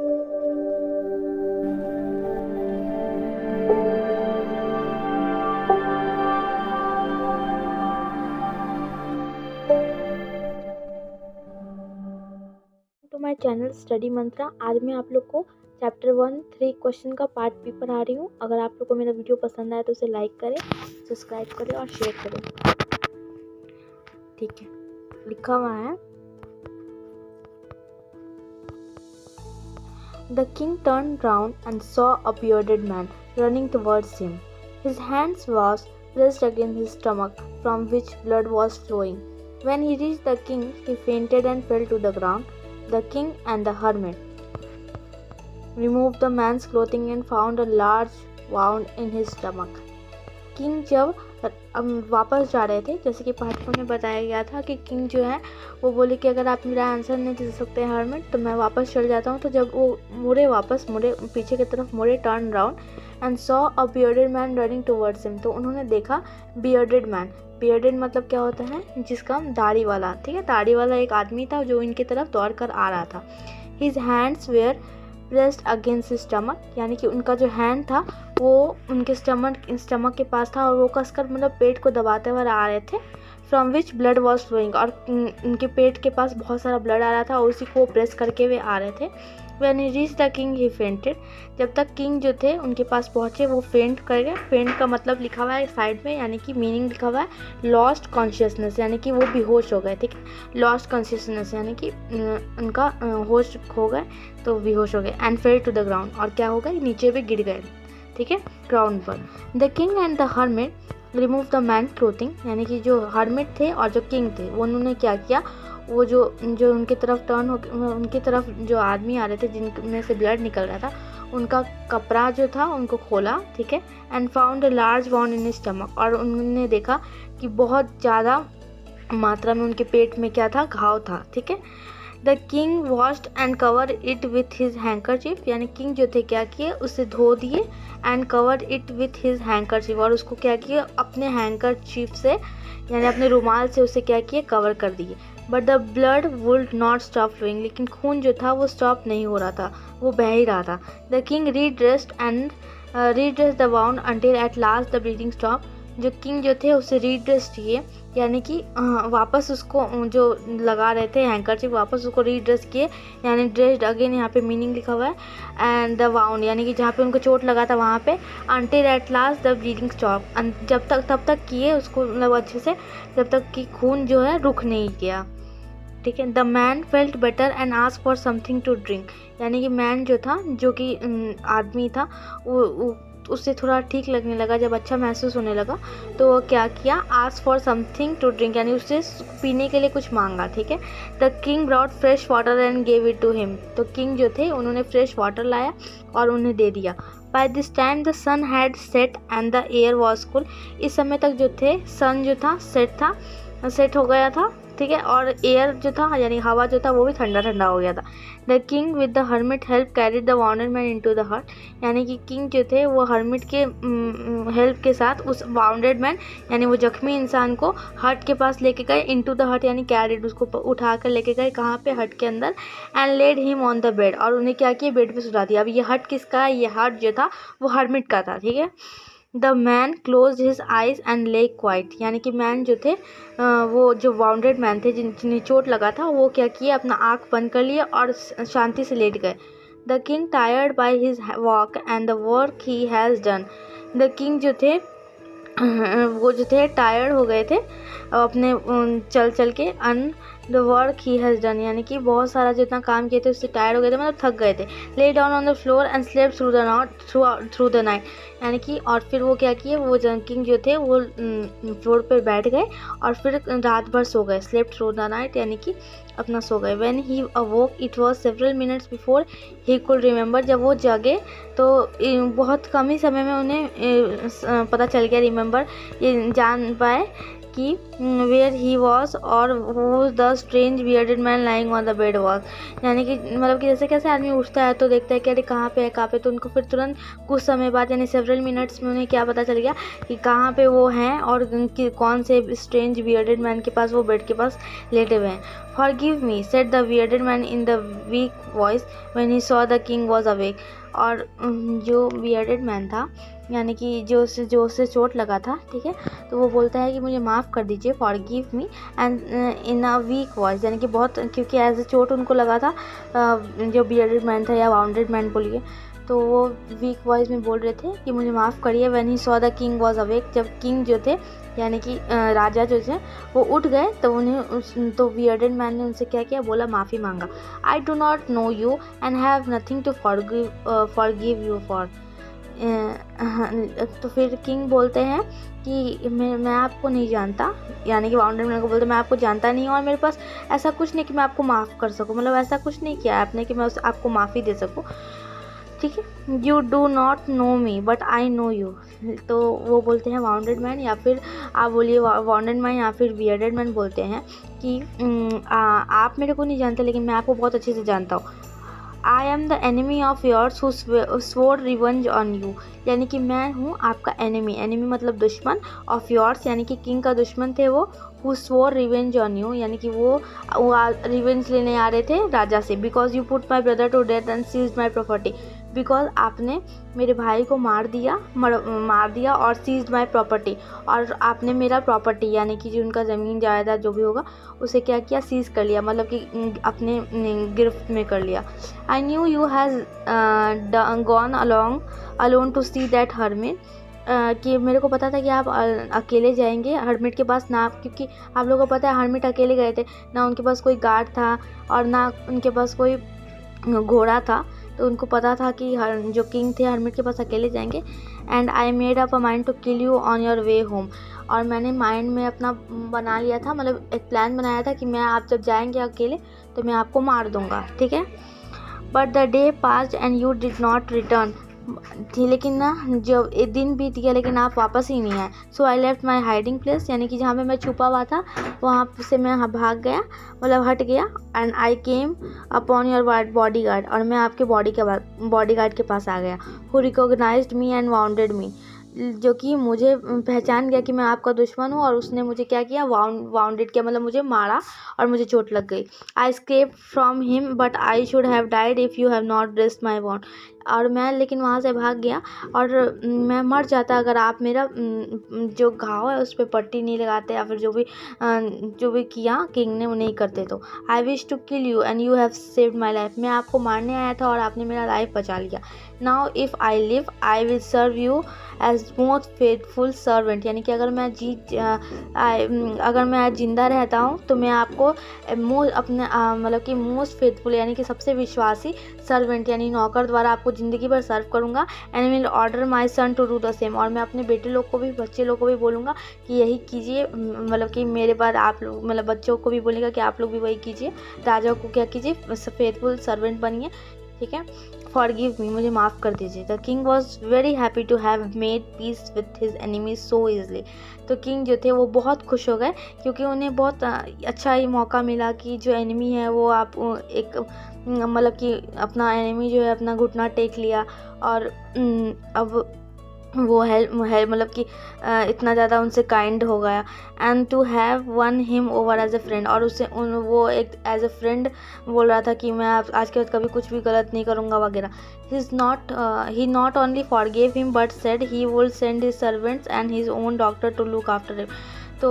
To my channel study मंत्रा। आज मैं आप लोग को चैप्टर 1 3 क्वेश्चन का पार्ट बी पढ़ा रही हूँ। अगर आप लोग को मेरा वीडियो पसंद आए तो उसे लाइक करें, सब्सक्राइब करें और शेयर करें। ठीक है, लिखा हुआ है, the king turned round and saw a bearded man running towards him. His hands was pressed against his stomach, from which blood was flowing. When he reached the king, he fainted and fell to the ground. The king and the hermit removed the man's clothing and found a large wound in his stomach. King जब वापस जा रहे थे, जैसे कि part 1 में बताया गया था कि किंग जो है वो बोले कि अगर आप मेरा आंसर नहीं दे सकते हर्मिट तो मैं वापस चल जाता हूँ। तो जब वो मुड़े पीछे की तरफ मुड़े, turn round and saw a bearded man running towards him, तो उन्होंने देखा बियर्डेड मैन। बियर्डेड मतलब क्या होता है, जिसका दाढ़ी वाला, ठीक है, दाढ़ी वाला एक आदमी था जो इनकी तरफ दौड़ कर आ रहा था। His hands were pressed against his stomach, यानी कि उनका जो हैंड था वो उनके स्टमक के पास था और वो कसकर मतलब पेट को दबाते हुए आ रहे थे। From which blood was flowing, और उनके पेट के पास बहुत सारा ब्लड आ रहा था और उसी को प्रेस करके वे आ रहे थे। When he reached the king, he fainted. जब तक किंग जो थे उनके पास पहुँचे वो फेंट कर गए। फेंट का मतलब लिखा हुआ है साइड में, यानी कि मीनिंग लिखा हुआ है लॉस्ट कॉन्शियसनेस, यानी कि वो बेहोश हो गए। ठीक है, लॉस्ट कॉन्शियसनेस यानी कि उनका होश खो गए, तो बेहोश हो गए। And fell to the ground, और क्या हो गए, नीचे भी गिर गए, ठीक है, ग्राउंड पर। The king and the hermit remove the man clothing, यानी कि जो हर्मिट थे और जो किंग थे वो उन्होंने क्या किया, वो जो उनकी तरफ टर्न हो, उनकी तरफ जो आदमी आ रहे थे जिनमें से ब्लड निकल रहा था, उनका कपड़ा जो था उनको खोला, ठीक है। And found a large wound in stomach, और उन्होंने देखा कि बहुत ज़्यादा मात्रा में उनके पेट में क्या था, घाव था, ठीक है। The king washed and cover it with his handkerchief, यानी किंग जो थे क्या किए, उसे धो दिए। And cover it with his handkerchief, और उसको क्या किए, अपने हैंकरचीफ से यानी अपने रुमाल से उसे क्या किए, कवर कर दिए। But the blood would not stop flowing, लेकिन खून जो था वो स्टॉप नहीं हो रहा था, वो बह ही रहा था। The king redressed and redressed the wound until at last the bleeding stop, जो किंग जो थे उसे रीड्रेस किए, यानी कि वापस उसको जो लगा रहे थे हैंकरचीफ वापस उसको रीड्रेस किए, यानी ड्रेस्ड अगेन, यहाँ पे मीनिंग लिखा हुआ है। एंड द वाउंड, यानी कि जहाँ पे उनको चोट लगा था वहाँ पे। Until at last the bleeding stop, जब तक तब तक किए उसको मतलब अच्छे से, जब तक कि खून जो है रुक नहीं गया, ठीक है। The man felt better and asked for something to drink, यानी कि मैन जो था, जो कि आदमी था, वो उससे थोड़ा ठीक लगने लगा, जब अच्छा महसूस होने लगा तो वो क्या किया, asked for something to drink, यानी उससे पीने के लिए कुछ मांगा, ठीक है। The king brought fresh water and gave it to him, तो किंग जो थे उन्होंने फ्रेश वाटर लाया और उन्हें दे दिया। By this time the sun had set and the air was cool, इस समय तक जो थे सन जो था सेट हो गया था, ठीक है, और एयर जो था यानी हवा जो था वो भी ठंडा ठंडा हो गया था। The king with the hermit help carried the wounded man into the हट, यानी कि किंग जो थे वो हर्मिट के हेल्प के साथ उस वाउंडेड मैन यानी वो जख्मी इंसान को हट के पास लेके गए। इनटू द हट यानी कैरिड, उसको उठा कर लेके गए कहाँ पे, हट के अंदर। And led him on the bed, और उन्हें क्या किया, बेड पे सुला दिया। अब ये हट किसका है, ये हट जो था वो हर्मिट का था, ठीक है। The man close his eyes and ले क्वाइट, यानी कि मैन जो थे वो जो वाउंडेड मैन थे जिन्हें चोट लगा था वो क्या किए, अपना आँख बंद कर लिए और शांति से लेट गए। The king tired by his walk and the work he has done, the king जो थे वो जो थे टायर्ड हो गए थे अपने चल चल के। The work he has done, यानी कि बहुत सारा जितना काम किए थे उससे टायर्ड हो गए थे, मतलब थक गए थे। Lay down on the floor and slept through the night, यानी कि और फिर वो क्या किए, वो किंग जो थे वो फ्लोर पर बैठ गए और फिर रात भर सो गए। स्लेप्ट थ्रू द नाइट यानी कि अपना सो गए। When he अवोक it was several minutes before he could remember, जब वो जगे तो बहुत कम ही समय में उन्हें पता चल गया, रिमेंबर ये जान पाए कि वेयर ही वॉज और who the strange bearded man lying on the bed was, यानी कि मतलब कि जैसे कैसे आदमी उठता है तो देखता है कि अरे कहाँ पे है कहाँ पे, तो उनको फिर तुरंत कुछ समय बाद यानी सेवरल मिनट्स में उन्हें क्या पता चल गया कि कहाँ पे वो हैं और कौन से स्ट्रेंज बियर्डेड मैन के पास वो बेड के पास लेटे हुए हैं। Forgive me said the bearded man in the week voice when he saw the king was awake. और जो बियर्डेड मैन था यानी कि जो उसे चोट लगा था, ठीक है, तो वो बोलता है कि मुझे माफ़ कर दीजिए, forgive me, and in a week voice, यानी कि बहुत, क्योंकि एज ए चोट उनको लगा था, जो बियर्डेड मैन था या वाउंडेड मैन बोलिए, तो वो वीक वॉइस में बोल रहे थे कि मुझे माफ़ करिए। When he saw the king was awake, जब किंग जो थे यानी कि राजा जो थे वो उठ गए तो तो बियर्डेड मैन ने उनसे क्या किया, बोला माफ़ी मांगा। I do not know you and have nothing to forgive you for. तो फिर किंग बोलते हैं कि मैं आपको नहीं जानता, यानी कि वाउंडेड मैन को बोलते मैं आपको जानता नहीं हूँ और मेरे पास ऐसा कुछ नहीं कि मैं आपको माफ़ कर सकूँ, मतलब ऐसा कुछ नहीं किया आपने कि मैं आपको माफ़ी दे सकूँ, ठीक है। You do not no me but I know you. तो वो बोलते हैं वाउंडेड मैन, या फिर आप बोलिए वाउंडेड मैन या फिर बियर्डेड मैन बोलते हैं कि आप मेरे को नहीं जानते लेकिन मैं आपको बहुत अच्छे से जानता हूँ। I am the enemy of yours who swore revenge on you, यानी कि मैं हूँ आपका एनिमी मतलब दुश्मन, ऑफ योर्स यानी कि किंग का दुश्मन थे वो, who swore revenge on you यानी कि वो रिवेंज लेने आ रहे थे राजा से, because you put my brother to death and seized my property, because आपने मेरे भाई को मार दिया और सीज्ड माई प्रॉपर्टी, और आपने मेरा प्रॉपर्टी यानी कि जो उनका ज़मीन जायदाद जो भी होगा उसे क्या किया, सीज कर लिया, मतलब कि अपने गिरफ्त में कर लिया। I knew you has gone alone to see that hermit, कि मेरे को पता था कि आप अकेले जाएंगे हर्मिट के पास, ना क्योंकि आप लोगों को पता है हर्मिट अकेले गए थे, ना उनके पास कोई गार्ड था और ना उनके पास कोई घोड़ा था, तो उनको पता था कि जो किंग थे हर्मिट के पास अकेले जाएंगे। And I made up a mind to kill you on your way home, और मैंने माइंड में अपना बना लिया था, मतलब एक प्लान बनाया था कि मैं आप जब जाएंगे अकेले तो मैं आपको मार दूंगा, ठीक है। But the day passed and you did not return, थी लेकिन ना जब एक दिन बीत गया लेकिन आप वापस ही नहीं आए। So I left my hiding place, यानी कि जहाँ पे मैं छुपा हुआ था वहाँ से मैं भाग गया, मतलब हट गया। And I came upon your bodyguard, और मैं आपके बॉडी गार्ड के पास आ गया, who recognised me and wounded me, जो कि मुझे पहचान गया कि मैं आपका दुश्मन हूँ, और उसने मुझे क्या किया, वाउंडेड किया, मतलब मुझे मारा और मुझे चोट लग गई। I escape from him but I should have died if you have not dressed my wound, और मैं लेकिन वहाँ से भाग गया और मैं मर जाता अगर आप मेरा जो घाव है उस पर पट्टी नहीं लगाते, या फिर जो भी किया किंग ने वो नहीं करते। तो I wish to kill you and you have saved my life, मैं आपको मारने आया था और आपने मेरा लाइफ बचा लिया। Now if I live I will serve you as most faithful servant, यानी कि अगर मैं जिंदा रहता हूँ तो मैं आपको अपने मतलब कि मोस्ट फेथफुल यानी कि सबसे विश्वासी सर्वेंट यानी नौकर द्वारा आपको ज़िंदगी भर सर्व करूँगा। And will order my son to do the same, और मैं अपने बेटे लोग को भी बच्चे लोग को भी बोलूँगा कि यही कीजिए, मतलब कि मेरे बाद आप लोग मतलब बच्चों को भी बोलेगा कि आप लोग भी वही कीजिए, राजा को क्या कीजिए, फेथफुल सर्वेंट बनिए, ठीक है। फॉरगिव मी, मुझे माफ़ कर दीजिए। The king was very happy to have made peace with his enemies so easily, तो किंग जो थे वो बहुत खुश हो गए क्योंकि उन्हें बहुत अच्छा ही मौका मिला कि जो एनिमी है वो आप एक मतलब कि अपना एनिमी जो है अपना घुटना टेक लिया, और अब वो है मतलब कि इतना ज़्यादा उनसे काइंड हो गया। And to have won him over as a friend, और उससे वो एक एज ए फ्रेंड बोल रहा था कि मैं आज के बाद कभी कुछ भी गलत नहीं करूँगा वगैरह। He not only forgave him but said he would send his servants and his own doctor to look after him, तो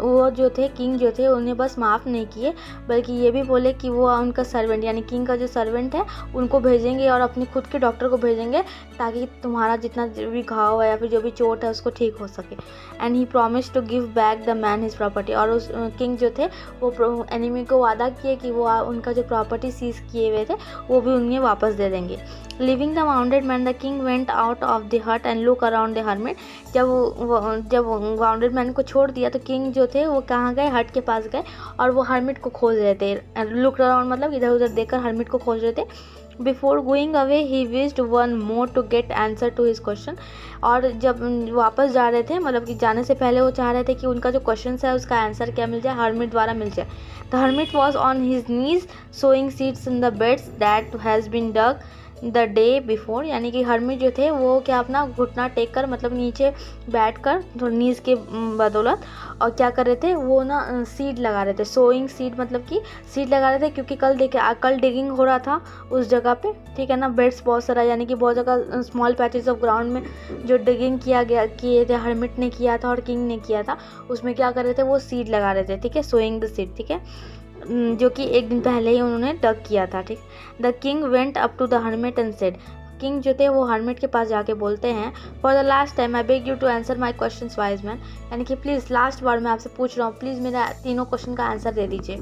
वो जो थे किंग जो थे उन्हें बस माफ़ नहीं किए बल्कि ये भी बोले कि वो उनका सर्वेंट यानी किंग का जो सर्वेंट है उनको भेजेंगे और अपने खुद के डॉक्टर को भेजेंगे ताकि तुम्हारा जितना भी घाव है या फिर जो भी चोट है उसको ठीक हो सके। And he promise to give back the man his property, और उस किंग जो थे वो एनिमी को वादा किए कि वो उनका जो प्रॉपर्टी सीज किए हुए थे वो भी उन्हें वापस दे देंगे। Leaving the wounded man the king went out of the hut and look around the hermit, जब वाउंडेड मैन को छोड़ दिया तो किंग जो थे वो कहाँ गए, हट के पास गए और वो हर्मिट को खोज रहे थे। लुक अराउंड मतलब इधर उधर देखकर हर्मिट को खोज रहे थे। Before going away he wished one more to get answer to his question. और जब वापस जा रहे थे, मतलब कि जाने से पहले वो चाह रहे थे कि उनका जो क्वेश्चन है उसका आंसर क्या मिल जाए, हर्मिट द्वारा मिल जाए। The hermit was on his knees sowing seeds in the beds that has been dug the day before. यानी कि हर्मिट जो थे वो क्या अपना घुटना टेक कर, मतलब नीचे बैठ कर नीज के बदौलत, और क्या कर रहे थे वो ना सीड लगा रहे थे। सोइंग सीड मतलब कि सीड लगा रहे थे, क्योंकि कल डिगिंग हो रहा था उस जगह पे, ठीक है ना। बेड्स बहुत सारा, यानी कि बहुत जगह स्मॉल पैचेस ऑफ ग्राउंड में जो डिगिंग किए थे, हर्मिट ने किया था और किंग ने किया था, उसमें क्या कर रहे थे वो सीड लगा रहे थे, ठीक है, सोइंग द सीड, ठीक है, जो कि एक दिन पहले ही उन्होंने डग किया था, ठीक। The king went up to the hermit and said, king जो थे वो हर्मिट के पास जाके बोलते हैं, for the last time I beg you to answer my question wise man. यानी कि प्लीज़ लास्ट बार मैं आपसे पूछ रहा हूँ, प्लीज़ मेरा तीनों क्वेश्चन का आंसर दे दीजिए।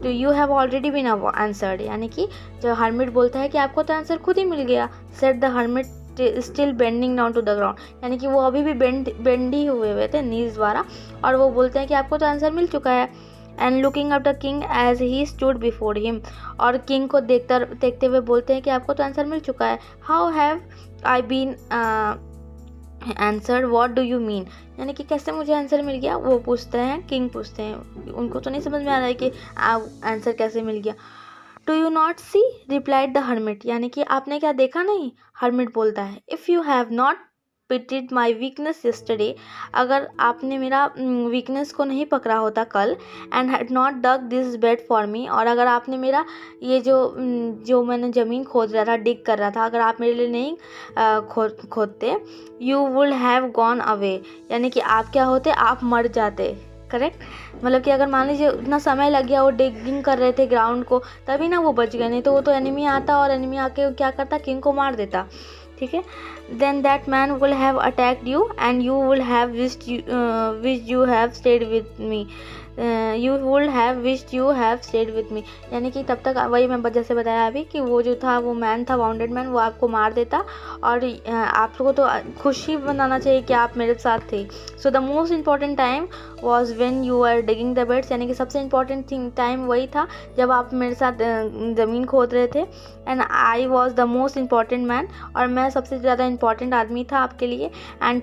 तो you have already been answered, यानी कि जब हर्मिट बोलता है कि आपको तो आंसर खुद ही मिल गया। Said the hermit still bending down to the ground, यानी कि वो अभी भी बेंड ही हुए थे नीज द्वारा, और वो बोलते हैं कि आपको तो आंसर मिल चुका है। And looking up the king as he stood before him, और किंग को देखते हुए बोलते हैं कि आपको तो आंसर मिल चुका है। How have I been answer, what do you mean, यानी कि कैसे मुझे आंसर मिल गया, वो पूछते हैं, किंग पूछते हैं, उनको तो नहीं समझ में आ रहा है कि आंसर कैसे मिल गया। Do you not see, replied the hermit, यानी कि आपने क्या देखा नहीं, हर्मिट बोलता है। If you have not pitied my weakness yesterday, अगर आपने मेरा वीकनेस को नहीं पकड़ा होता कल, and had not dug this bed for me, और अगर आपने मेरा ये जो मैंने ज़मीन खोद रहा था, डिग कर रहा था, अगर आप मेरे लिए नहीं खोदते, you would have gone away, यानी कि आप क्या होते, आप मर जाते, करेक्ट। मतलब कि अगर मान लीजिए उतना समय लग गया, वो डिगिंग कर रहे थे ग्राउंड को, तभी ना वो बच गए, नहीं तो वो तो एनिमी आता और एनिमी आके क्या करता, किंग को मार देता, ठीक है। Then that man will have attacked you and you will have wished you have stayed with me, you would have wished you have stayed with me, यानी कि तब तक वही मैं जैसे बताया अभी कि वो जो था वो मैन था, वाउंडेड मैन, वो आपको मार देता, और आप लोगों को तो खुशी बनाना चाहिए कि आप मेरे साथ थे। So the most important time was when you are digging the beds, यानी कि सबसे इंपॉर्टेंट टाइम वही था जब आप मेरे साथ ज़मीन खोद रहे थे। And I was the most important man, और मैं सबसे ज़्यादा इंपॉर्टेंट आदमी था आपके लिए। And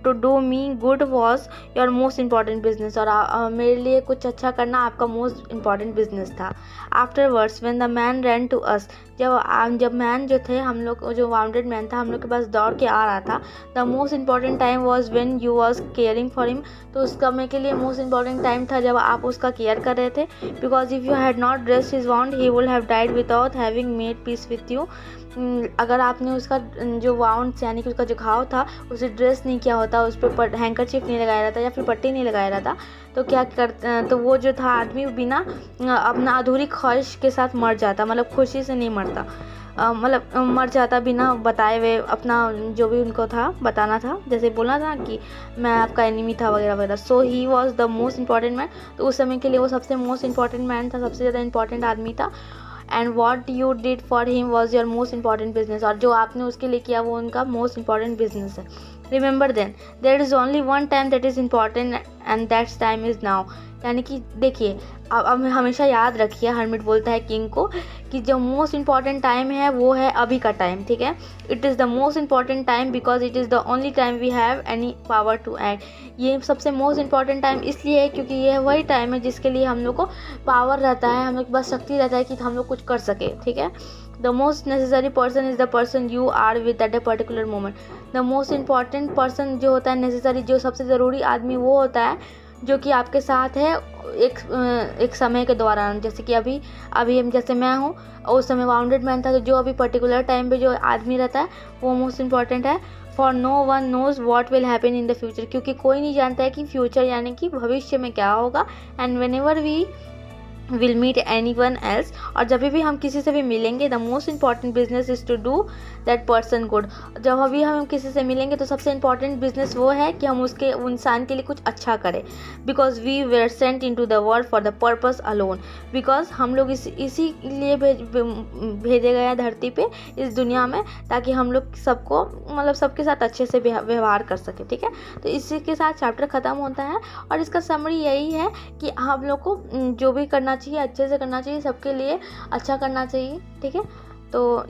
to do me good was your most important business, और मेरे लिए कुछ अच्छा करना आपका मोस्ट इंपॉर्टेंट बिजनेस था। Afterwards when the man ran to us, जब मैन जो थे, हम लोग जो वाउंडेड मैन था, हम लोग के पास दौड़ के आ रहा था, the most important time was when you was caring for him, तो उस समय के लिए मोस्ट इंपॉर्टेंट टाइम था जब आप उसका केयर कर रहे थे। Because if you had not dressed his wound he would have died without having made peace with you, अगर आपने उसका जो वाउंड यानी कि उसका जो घाव था उसे ड्रेस नहीं किया होता, उस पर हैंकरचीफ नहीं लगाया रहता या फिर पट्टी नहीं लगाया रहता, तो क्या तो वो जो था आदमी बिना अपना अधूरी ख्वाहिश के साथ मर जाता, मतलब खुशी से नहीं मरता, मतलब मर जाता बिना बताए हुए, अपना जो भी उनको था बताना था, जैसे बोलना था कि मैं आपका एनिमी था वगैरह वगैरह। So he was the most important man, तो उस समय के लिए वो सबसे मोस्ट इंपॉर्टेंट मैन था, सबसे ज़्यादा इंपॉर्टेंट आदमी था। And what you did for him was your most important business, और जो आपने उसके लिए किया वो उनका मोस्ट इंपॉर्टेंट बिजनेस है। Remember then there is only one time that is important and that's time is now, यानी कि देखिए अब हमेशा याद रखिए, हर्मिट बोलता है किंग को कि जो मोस्ट इंपॉर्टेंट टाइम है वो है अभी का टाइम, ठीक है। It is the most important time because it is the only time we have any power to act, ये सबसे मोस्ट इंपॉर्टेंट टाइम इसलिए है क्योंकि ये वही टाइम है जिसके लिए हम लोग को पावर रहता है, हम लोग के पास शक्ति रहता है कि हम लोग कुछ कर सके, ठीक है। The most necessary person is the person you are with at a particular moment, the most important person जो होता है नेसेसरी, जो सबसे ज़रूरी आदमी वो होता है जो कि आपके साथ है एक समय के दौरान, जैसे कि अभी हम जैसे मैं हूँ, उस समय वाउंडेड मैन था, तो जो अभी पर्टिकुलर टाइम पे जो आदमी रहता है वो मोस्ट इंपॉर्टेंट है। For no one knows what will happen in the future, क्योंकि कोई नहीं जानता है कि फ्यूचर यानी कि भविष्य में क्या होगा। And whenever we will meet anyone else, और जब भी हम किसी से भी मिलेंगे, the most important business is to do that person good, जब अभी हम किसी से मिलेंगे तो सबसे इंपॉर्टेंट बिजनेस वो है कि हम उसके इंसान के लिए कुछ अच्छा करें। Because we were sent into the world for the purpose alone, बिकॉज हम लोग इसी लिए भेजे गए हैं धरती पे, इस दुनिया में, ताकि हम लोग सबको मतलब सबके साथ अच्छे से व्यवहार कर सके, ठीक है। तो इसी के साथ चैप्टर ख़त्म होता है, और इसका समरी यही है कि हम लोग को जो भी करना चाहिए, अच्छे से करना चाहिए, सबके लिए अच्छा करना चाहिए, ठीक है। तो